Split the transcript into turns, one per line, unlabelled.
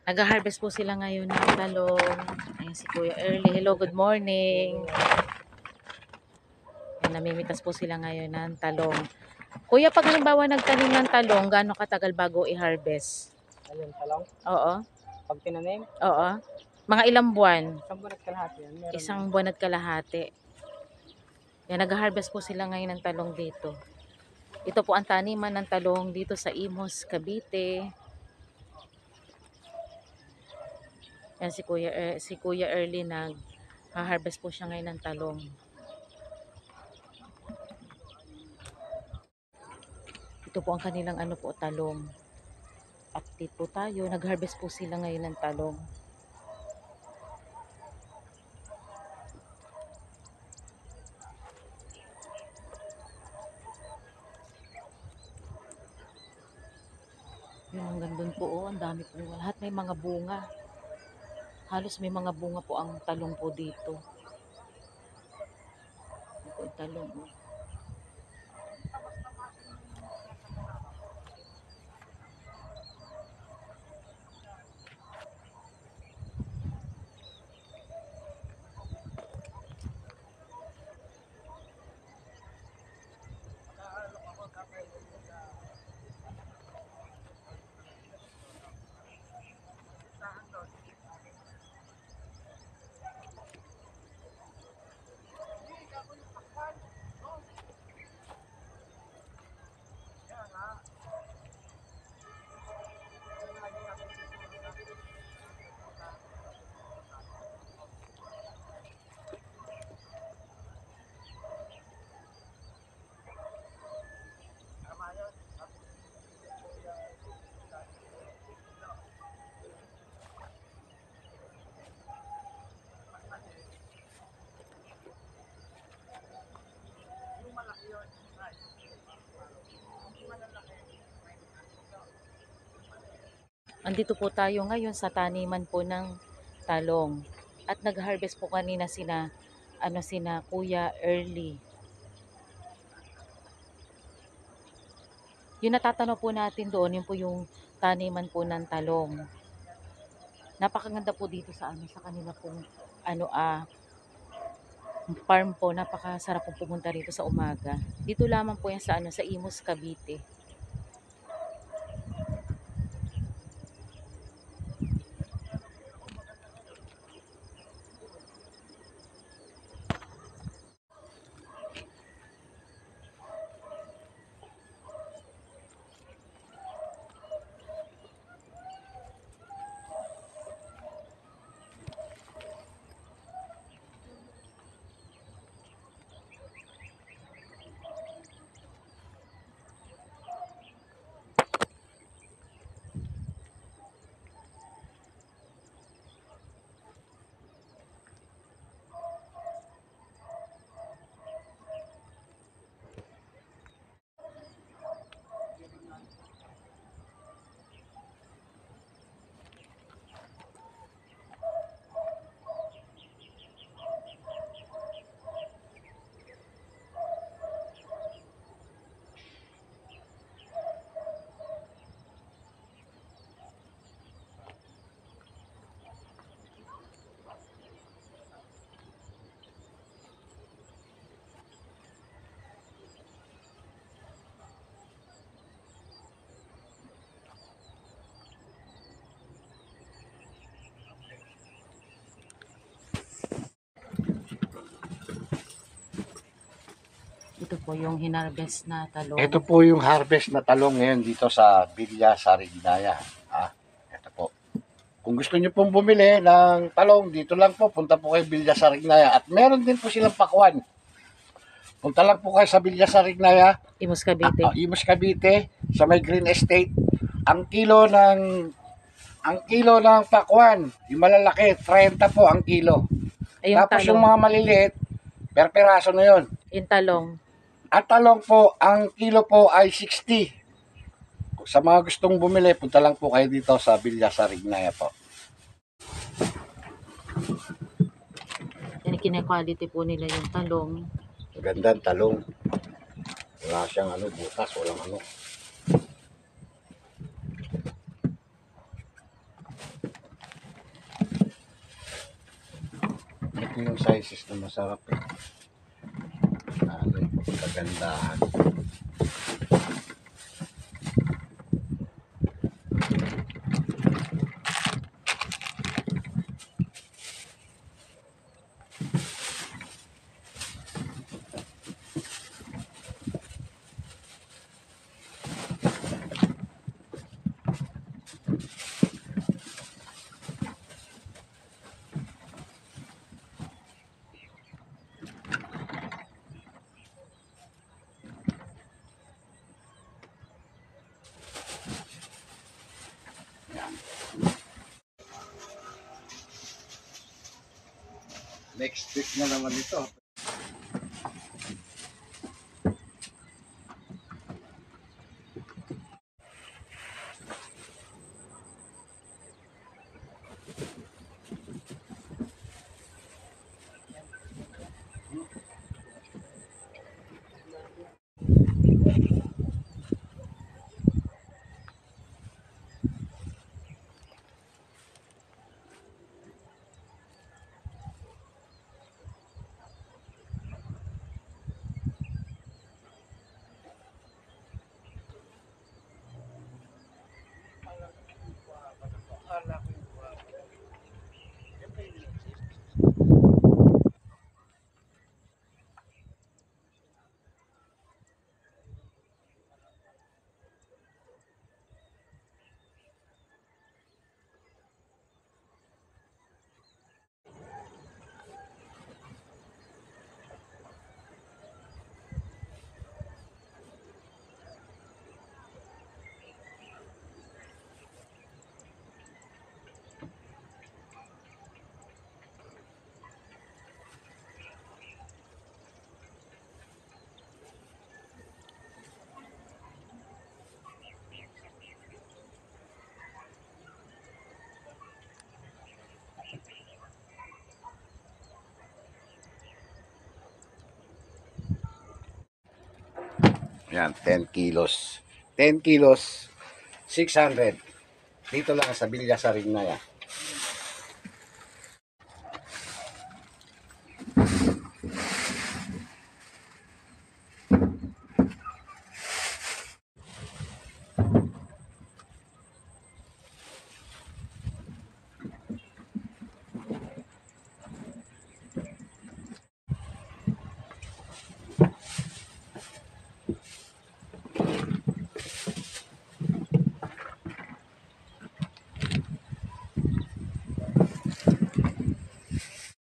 Nag-harvest po sila ngayon ng talong. Ayan si Kuya Early. Hello, good morning. Ayan, namimitas po sila ngayon ng talong. Kuya, pag halimbawa nagtanim ng talong, gaano katagal bago i-harvest?
Alin, talong?
Oo.
Pag tinanim,
Oo. Mga ilang buwan?
isang buwan at kalahati yan. Meron
Isang buwan at kalahati. Yan, nag-harvest po sila ngayon ng talong dito. Ito po ang taniman ng talong dito sa Imus, Cavite. Yan si Kuya Early nag-harvest po siya ngayon ng talong. Ito po ang kanilang talong. Update po tayo. Nag-harvest po sila ngayon ng talong. Yun, hanggang doon po, ang dami po. Lahat may mga bunga. Halos may mga bunga po ang talong po dito. Ito ang talong. Andito po tayo ngayon sa taniman po ng talong. At nag-harvest po kanina sina Kuya Early. Yung natatanaw po natin doon, yun po yung taniman po ng talong. Napakaganda po dito sa kanila pong farm po. Napakasarap po pumunta rito sa umaga. Dito lamang po yan sa Imus, Cavite. Ito po yung hinarvest na talong.
Ito po yung harvest na talong ngayon dito sa Villa Sarignaya. Ito po. Kung gusto niyo pong bumili ng talong, dito lang po, punta po kayo Villa Sarignaya. At meron din po silang pakuan. Punta lang po kayo sa Villa Sarignaya,
Imus, Cavite.
Imus, Cavite, sa may Green Estate. Ang kilo ng pakuan, yung malalaki, 30 po ang kilo.
Ay, yung
Tapos
talong.
yung mga maliliit, per peraso na yun.
Yung talong.
At talong po, ang kilo po ay 60. Sa mga gustong bumili, punta lang po kayo dito sa Villa Sarignaya po.
Yan, kine-quality po nila yung talong.
Magandang talong. Wala siyang butas, walang Ito yung sizes na masarap eh. Ano yung kagandahan. Next week na naman ito. Yan, 10 kilos. 10 kilos, 600. Dito lang sa Villa Sarignaya.